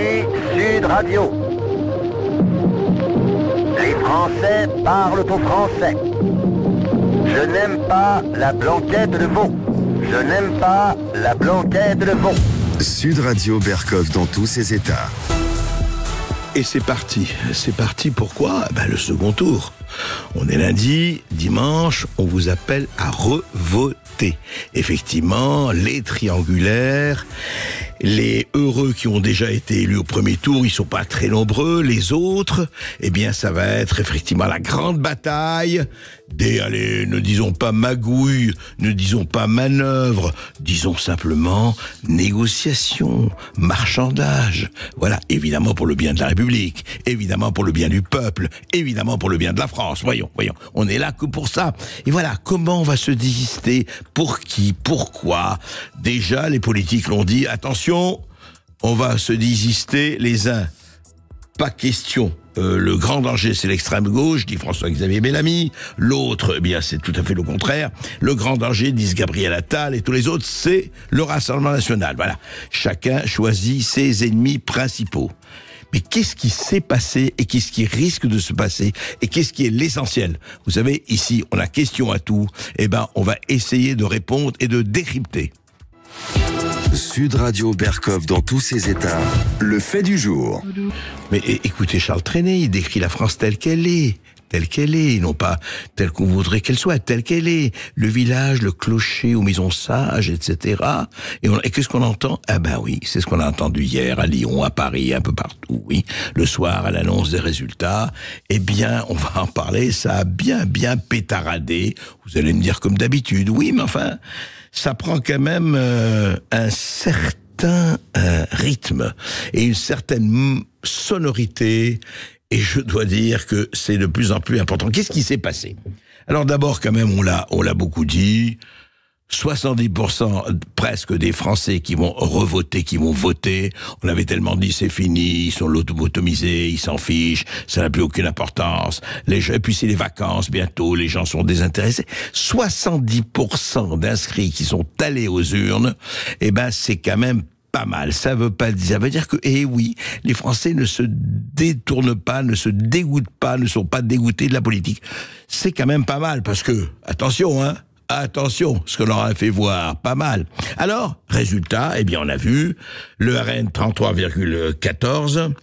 Ici Sud Radio. Les Français parlent aux Français. Je n'aime pas la blanquette de veau. Je n'aime pas la blanquette de veau. Sud Radio Berkov dans tous ses états. Et c'est parti. C'est parti pourquoi ? Le second tour. On est lundi, dimanche, on vous appelle à revoter. Effectivement, les triangulaires, les heureux qui ont déjà été élus au premier tour, ils sont pas très nombreux. Les autres, ça va être effectivement la grande bataille des, ne disons pas magouille, ne disons pas manœuvre, disons simplement négociation, marchandage. Voilà, évidemment pour le bien de la République, évidemment pour le bien du peuple, évidemment pour le bien de la France. Voyons, on est là que pour ça. Et voilà, comment on va se désister ? Pour qui ? Pourquoi ? Déjà, les politiques l'ont dit, attention, on va se désister les uns. Pas question. Le grand danger, c'est l'extrême gauche, dit François-Xavier Bellamy. L'autre, c'est tout à fait le contraire. Le grand danger, disent Gabriel Attal et tous les autres, c'est le Rassemblement national. Voilà. Chacun choisit ses ennemis principaux. Mais qu'est-ce qui s'est passé et qu'est-ce qui risque de se passer et qu'est-ce qui est l'essentiel ? Vous savez, ici, on a question à tout. On va essayer de répondre et de décrypter. Sud Radio Berkov dans tous ses états. Le fait du jour. Mais écoutez Charles Trenet, il décrit la France telle qu'elle est. Telle qu'elle est, non pas telle qu'on voudrait qu'elle soit, telle qu'elle est. Le village, le clocher aux maisons sages, etc. Et qu'est-ce qu'on entend ? Oui, c'est ce qu'on a entendu hier à Lyon, à Paris, un peu partout, oui. Le soir, à l'annonce des résultats. On va en parler, ça a bien pétaradé. Vous allez me dire comme d'habitude, oui, mais enfin, ça prend quand même un certain rythme et une certaine sonorité. Et je dois dire que c'est de plus en plus important. Qu'est-ce qui s'est passé ? Alors d'abord, quand même, on l'a beaucoup dit, 70% presque des Français qui vont revoter, qui vont voter. On avait tellement dit c'est fini, ils sont lobotomisés, ils s'en fichent, ça n'a plus aucune importance. Et puis c'est les vacances bientôt, les gens sont désintéressés. 70% d'inscrits qui sont allés aux urnes, c'est quand même pas mal. Ça veut dire que, oui, les Français ne se détournent pas, ne se dégoûtent pas, ne sont pas dégoûtés de la politique. C'est quand même pas mal, parce que, attention, ce que l'on a fait voir, pas mal. Alors, résultat, on a vu, le RN 33,14,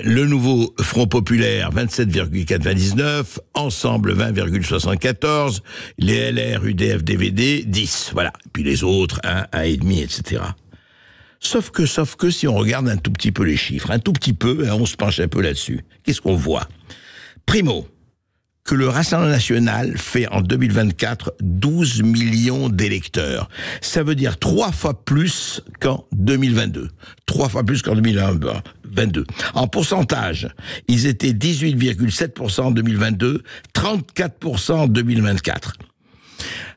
le nouveau Front Populaire 27,99, Ensemble 20,74, les LR, UDF, DVD 10, voilà. Puis les autres 1,5, etc. Sauf que si on regarde un tout petit peu les chiffres, un tout petit peu, on se penche un peu là-dessus. Qu'est-ce qu'on voit ? Primo, que le Rassemblement national fait en 2024 12 millions d'électeurs. Ça veut dire 3 fois plus qu'en 2022. 3 fois plus qu'en 2022. En pourcentage, ils étaient 18,7% en 2022, 34% en 2024.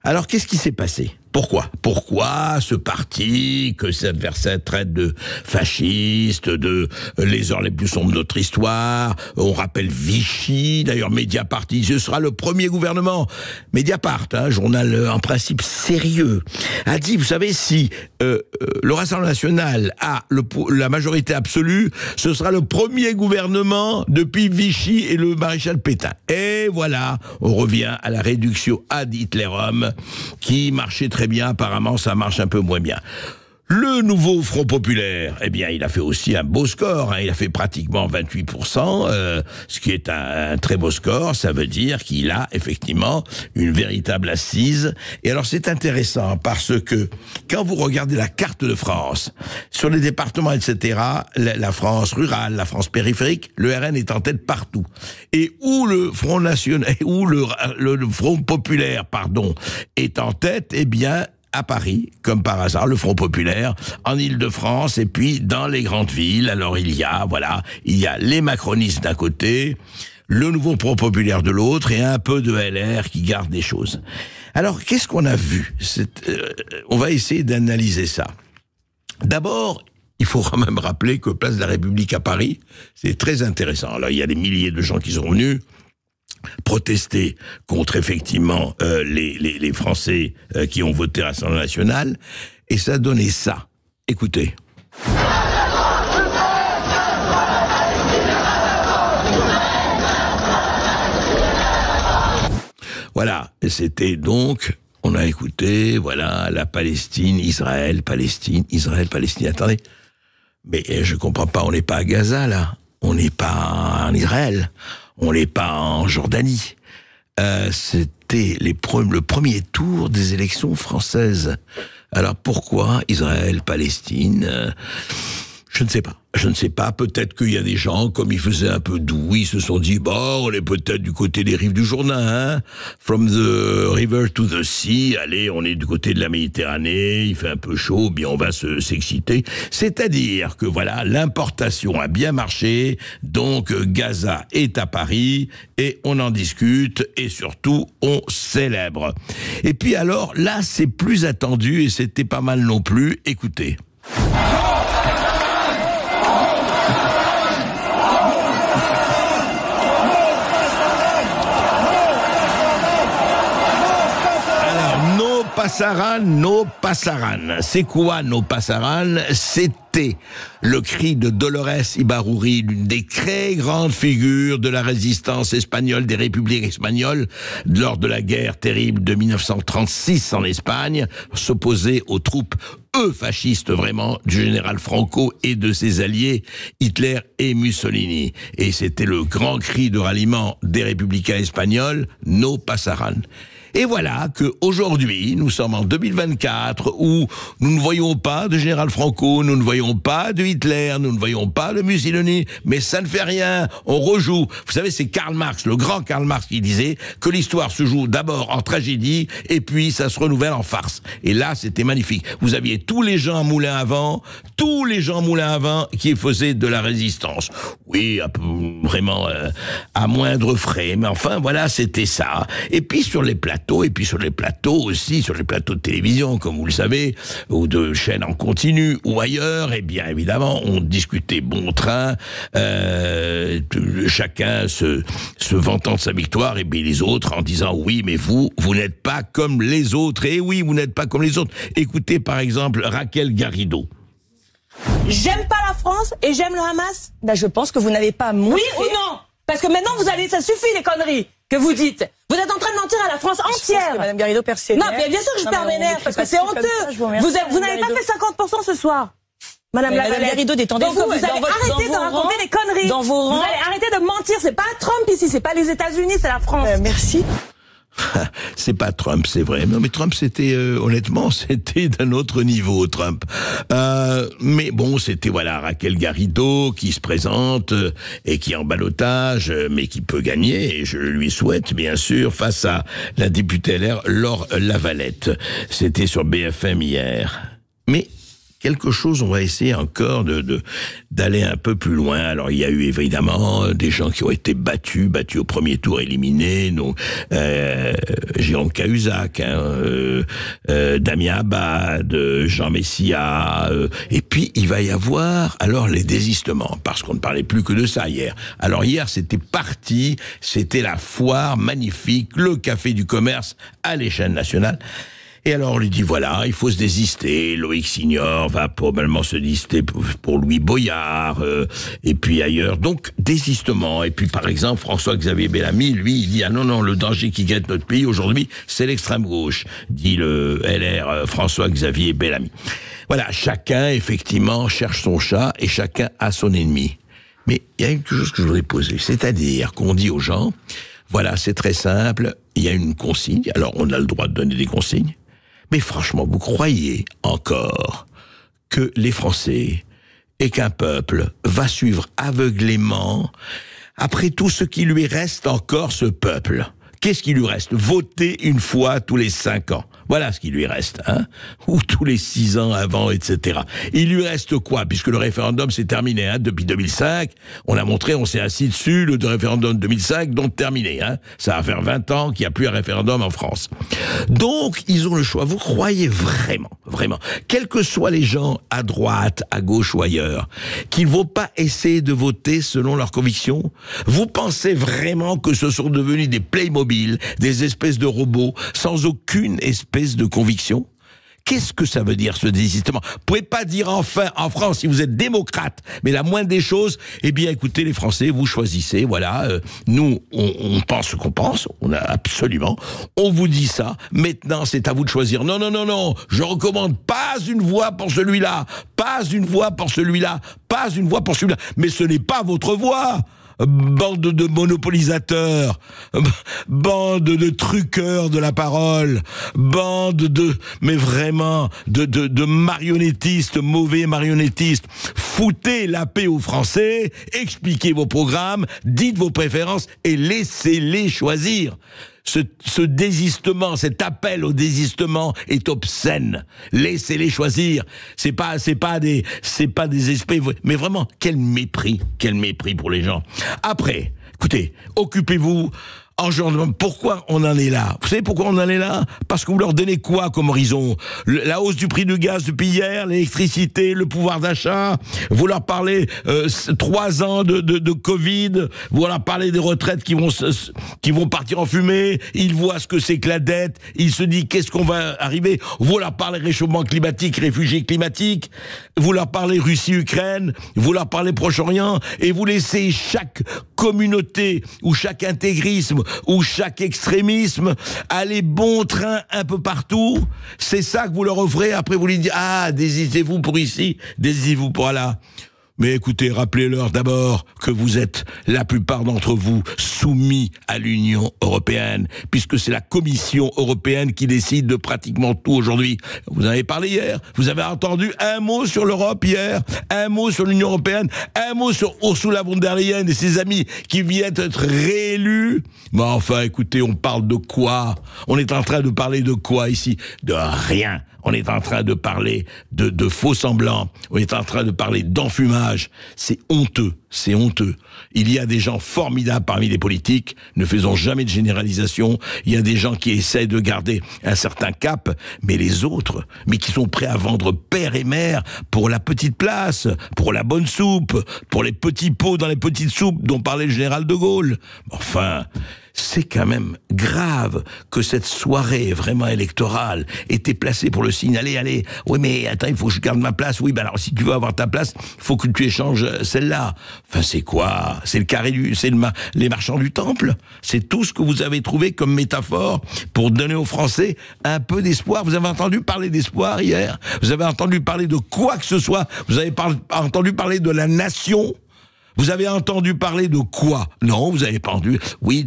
Alors, qu'est-ce qui s'est passé ? Pourquoi ce parti que cet adversaire traite de fasciste, de les heures les plus sombres de notre histoire? On rappelle Vichy, d'ailleurs Mediapart, ce sera le premier gouvernement. Mediapart, journal en principe sérieux, a dit, vous savez, si le Rassemblement national a la majorité absolue, ce sera le premier gouvernement depuis Vichy et le maréchal Pétain. Et voilà, on revient à la réduction ad Hitlerum qui marchait très bien, apparemment ça marche un peu moins bien. Le nouveau Front Populaire, il a fait aussi un beau score, il a fait pratiquement 28%, ce qui est un très beau score, ça veut dire qu'il a effectivement une véritable assise. Et alors c'est intéressant parce que quand vous regardez la carte de France, sur les départements, etc., la France rurale, la France périphérique, le RN est en tête partout. Et où le Front National, où le Front Populaire, est en tête, à Paris, comme par hasard, le Front Populaire, en Île-de-France, et puis dans les grandes villes. Alors il y a les macronistes d'un côté, le nouveau Front Populaire de l'autre, et un peu de LR qui garde des choses. Alors, qu'est-ce qu'on a vu ? On va essayer d'analyser ça. D'abord, il faut quand même rappeler que Place de la République à Paris, c'est très intéressant. Alors, il y a des milliers de gens qui sont venus protester contre effectivement les Français qui ont voté Rassemblement national, et ça a donné ça. Écoutez. Voilà, et c'était donc, on a écouté, voilà, la Palestine, Israël, Palestine, Israël, Palestine. Attendez, mais je comprends pas, on n'est pas à Gaza, là. On n'est pas en Israël. On n'est pas en Jordanie. C'était le premier tour des élections françaises. Alors pourquoi Israël, Palestine je ne sais pas. Je ne sais pas, peut-être qu'il y a des gens, comme il faisait un peu doux, ils se sont dit, bon, on est peut-être du côté des rives du Jourdain, hein. From the river to the sea, allez, on est du côté de la Méditerranée, il fait un peu chaud, bien on va s'exciter. C'est-à-dire que voilà, l'importation a bien marché, donc Gaza est à Paris, et on en discute, et surtout, on célèbre. Et puis alors, là, c'est plus attendu, et c'était pas mal non plus, écoutez. No pasaran. C'est quoi no pasaran? C'était le cri de Dolores Ibarruri, l'une des très grandes figures de la résistance espagnole, des républiques espagnoles, lors de la guerre terrible de 1936 en Espagne, s'opposer aux troupes fascistes vraiment du général Franco et de ses alliés Hitler et Mussolini. Et c'était le grand cri de ralliement des républicains espagnols, no pasaran. Et voilà qu'aujourd'hui, nous sommes en 2024, où nous ne voyons pas de général Franco, nous ne voyons pas de Hitler, nous ne voyons pas de Mussolini, mais ça ne fait rien, on rejoue. Vous savez, c'est Karl Marx, le grand Karl Marx, qui disait que l'histoire se joue d'abord en tragédie, et puis ça se renouvelle en farce. Et là, c'était magnifique. Vous aviez tous les gens à Moulin à Vent, qui faisaient de la résistance. Oui, vraiment à moindre frais, mais enfin, voilà, c'était ça. Et puis sur les plateaux aussi, sur les plateaux de télévision, comme vous le savez, ou de chaînes en continu, ou ailleurs, eh bien, évidemment, on discutait bon train, chacun se vantant de sa victoire, et puis les autres en disant, oui, mais vous n'êtes pas comme les autres, et oui, vous n'êtes pas comme les autres. Écoutez, par exemple, Raquel Garrido. J'aime pas la France et j'aime le Hamas. Ben, je pense que vous n'avez pas montré... Oui ou non? Parce que maintenant, ça suffit les conneries que vous dites. Vous êtes en train de mentir à la France entière. Madame Garrido persévère. Non, bien sûr que je persévère, parce que c'est honteux. Vous n'avez pas fait 50% ce soir. Madame Garrido, détendez-vous. Donc vous allez arrêter de raconter des conneries. Dans vos rangs. Vous allez arrêter de mentir. C'est pas Trump ici, c'est pas les États-Unis, c'est la France. Merci. C'est pas Trump, c'est vrai. Non, mais Trump, c'était honnêtement, c'était d'un autre niveau, Trump. Mais bon, c'était voilà Raquel Garrido qui se présente et qui est en ballottage, mais qui peut gagner. Et je lui souhaite, bien sûr, face à la députée LR Laure Lavalette. C'était sur BFM hier. Mais quelque chose, on va essayer encore d'aller un peu plus loin. Alors, il y a eu évidemment des gens qui ont été battus au premier tour, éliminés. Donc, Jérôme Cahuzac, Damien Abad, Jean Messia. Et puis, il va y avoir alors les désistements, parce qu'on ne parlait plus que de ça hier. Alors, hier, c'était la foire magnifique, le café du commerce à l'échelle nationale. Et alors on lui dit voilà, il faut se désister, Loïc Signor va probablement se désister pour Louis Boyard, et puis ailleurs. Donc désistement. Et puis par exemple François-Xavier Bellamy, lui, il dit ah non, le danger qui guette notre pays aujourd'hui, c'est l'extrême gauche, dit le LR François-Xavier Bellamy. Voilà, chacun effectivement cherche son chat et chacun a son ennemi. Mais il y a quelque chose que je voudrais poser, c'est-à-dire qu'on dit aux gens, voilà, c'est très simple, il y a une consigne, alors on a le droit de donner des consignes. Mais franchement, vous croyez encore que les Français et qu'un peuple va suivre aveuglément, après tout ce qui lui reste encore, ce peuple? Qu'est-ce qui lui reste? Voter une fois tous les 5 ans. Voilà ce qui lui reste, hein, ou tous les 6 ans avant, etc. Il lui reste quoi? Puisque le référendum s'est terminé, hein, depuis 2005. On a montré, on s'est assis dessus, le référendum de 2005, donc terminé, hein. Ça va faire 20 ans qu'il n'y a plus un référendum en France. Donc, ils ont le choix. Vous croyez vraiment, quels que soient les gens à droite, à gauche ou ailleurs, qu'ils ne vont pas essayer de voter selon leurs convictions? Vous pensez vraiment que ce sont devenus des Playmobil, des espèces de robots, sans aucune espèce de conviction? Qu'est-ce que ça veut dire, ce désistement? Vous pouvez pas dire enfin, en France, si vous êtes démocrate, mais la moindre des choses, eh bien, écoutez, les Français, vous choisissez, voilà, nous, on pense ce qu'on pense, on a absolument, on vous dit ça, maintenant, c'est à vous de choisir. Non, non, non, non, je recommande pas une voix pour celui-là, pas une voix pour celui-là, pas une voix pour celui-là, mais ce n'est pas votre voix. Bande de monopolisateurs, bande de truqueurs de la parole, mais vraiment, de marionnettistes, mauvais marionnettistes. Foutez la paix aux Français, expliquez vos programmes, dites vos préférences et laissez-les choisir. Ce désistement, cet appel au désistement est obscène. Laissez-les choisir. C'est pas des esprits, mais vraiment, quel mépris pour les gens. Après, écoutez, occupez-vous en genre, pourquoi on en est là? Vous savez pourquoi on en est là? Parce que vous leur donnez quoi comme horizon? La hausse du prix du gaz depuis hier, l'électricité, le pouvoir d'achat. Vous leur parlez 3 ans de Covid. Vous leur parlez des retraites qui vont partir en fumée. Ils voient ce que c'est que la dette. Ils se disent qu'est-ce qu'on va arriver. Vous leur parlez réchauffement climatique, réfugiés climatiques. Vous leur parlez Russie-Ukraine. Vous leur parlez Proche-Orient. Et vous laissez chaque communauté ou chaque intégrisme ou chaque extrémisme aller bon train un peu partout. C'est ça que vous leur offrez. Après vous lui dites désisez-vous pour ici, désisez-vous pour là. Mais écoutez, rappelez-leur d'abord que vous êtes, la plupart d'entre vous, soumis à l'Union européenne, puisque c'est la Commission européenne qui décide de pratiquement tout aujourd'hui. Vous en avez parlé hier, vous avez entendu un mot sur l'Europe hier, un mot sur l'Union européenne, un mot sur Ursula von der Leyen et ses amis qui viennent être réélus. Mais enfin, écoutez, on parle de quoi? On est en train de parler de quoi ici? De rien. On est en train de parler de faux semblants. On est en train de parler d'enfumage. C'est honteux. C'est honteux. Il y a des gens formidables parmi les politiques. Ne faisons jamais de généralisation. Il y a des gens qui essaient de garder un certain cap. Mais les autres, mais qui sont prêts à vendre père et mère pour la petite place, pour la bonne soupe, pour les petits pots dans les petites soupes dont parlait le général de Gaulle. Enfin, c'est quand même grave que cette soirée vraiment électorale était placée pour le signaler. Allez, oui mais attends, il faut que je garde ma place. Oui, ben alors si tu veux avoir ta place, il faut que tu échanges celle-là. Enfin, c'est quoi? C'est le carré les marchands du temple? C'est tout ce que vous avez trouvé comme métaphore pour donner aux Français un peu d'espoir? Vous avez entendu parler d'espoir hier? Vous avez entendu parler de quoi que ce soit? Vous avez entendu parler de la nation? Vous avez entendu parler de quoi? Non, vous avez pas entendu. Oui,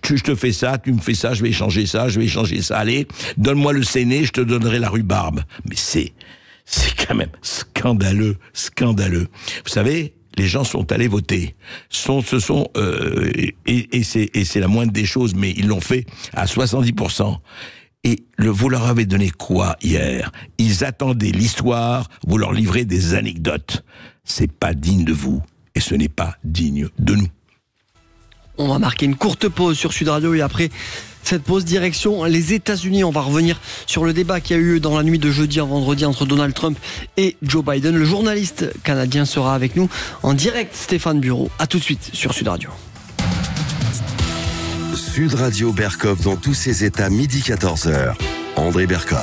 je te fais ça, tu me fais ça, je vais échanger ça, Allez, donne-moi le séné, je te donnerai la rhubarbe. Mais c'est quand même scandaleux. Vous savez, les gens sont allés voter. Et c'est la moindre des choses, mais ils l'ont fait à 70%. Et vous leur avez donné quoi hier? Ils attendaient l'histoire, vous leur livrez des anecdotes. C'est pas digne de vous. Et ce n'est pas digne de nous. On va marquer une courte pause sur Sud Radio et après cette pause, direction les États-Unis. On va revenir sur le débat qui a eu dans la nuit de jeudi à vendredi entre Donald Trump et Joe Biden. Le journaliste canadien sera avec nous en direct, Stéphane Bureau. À tout de suite sur Sud Radio. Sud Radio Berkov dans tous ses états, midi 14h. André Berkov.